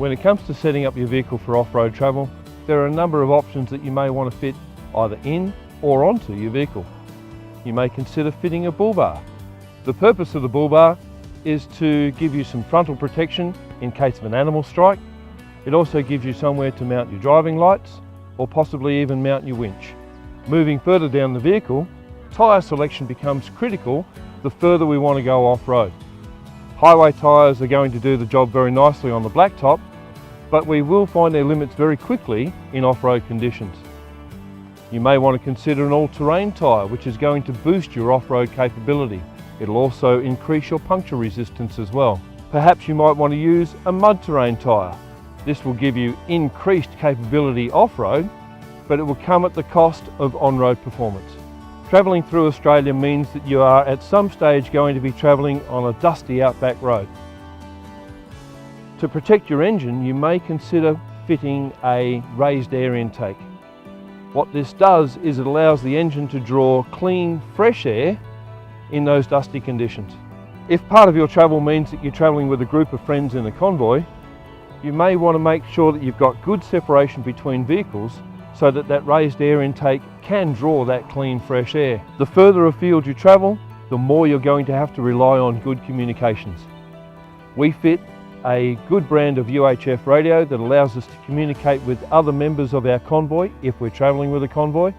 When it comes to setting up your vehicle for off-road travel, there are a number of options that you may want to fit either in or onto your vehicle. You may consider fitting a bull bar. The purpose of the bull bar is to give you some frontal protection in case of an animal strike. It also gives you somewhere to mount your driving lights or possibly even mount your winch. Moving further down the vehicle, tyre selection becomes critical the further we want to go off-road. Highway tyres are going to do the job very nicely on the blacktop, but we will find their limits very quickly in off-road conditions. You may want to consider an all-terrain tyre, which is going to boost your off-road capability. It'll also increase your puncture resistance as well. Perhaps you might want to use a mud terrain tyre. This will give you increased capability off-road, but it will come at the cost of on-road performance. Travelling through Australia means that you are at some stage going to be travelling on a dusty outback road. To protect your engine, you may consider fitting a raised air intake. What this does is it allows the engine to draw clean, fresh air in those dusty conditions. If part of your travel means that you're travelling with a group of friends in a convoy, you may want to make sure that you've got good separation between vehicles so that that raised air intake can draw that clean, fresh air. The further afield you travel, the more you're going to have to rely on good communications. We fit a good brand of UHF radio that allows us to communicate with other members of our convoy if we're travelling with a convoy.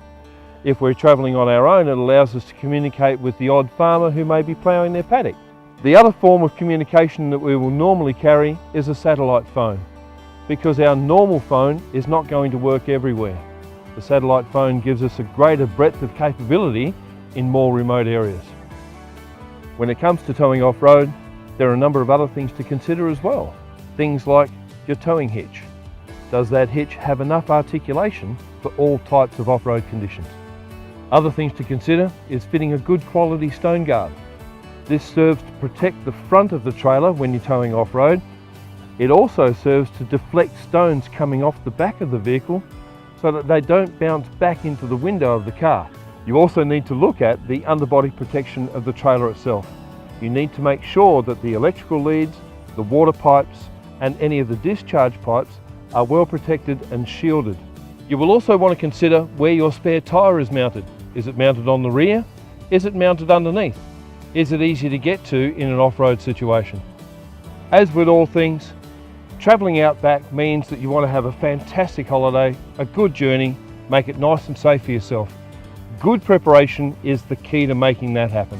If we're travelling on our own, it allows us to communicate with the odd farmer who may be ploughing their paddock. The other form of communication that we will normally carry is a satellite phone, because our normal phone is not going to work everywhere. The satellite phone gives us a greater breadth of capability in more remote areas. When it comes to towing off-road, there are a number of other things to consider as well. Things like your towing hitch. Does that hitch have enough articulation for all types of off-road conditions? Other things to consider is fitting a good quality stone guard. This serves to protect the front of the trailer when you're towing off-road. It also serves to deflect stones coming off the back of the vehicle so that they don't bounce back into the window of the car. You also need to look at the underbody protection of the trailer itself. You need to make sure that the electrical leads, the water pipes and any of the discharge pipes are well protected and shielded. You will also want to consider where your spare tyre is mounted. Is it mounted on the rear? Is it mounted underneath? Is it easy to get to in an off-road situation? As with all things, travelling outback means that you want to have a fantastic holiday, a good journey, make it nice and safe for yourself. Good preparation is the key to making that happen.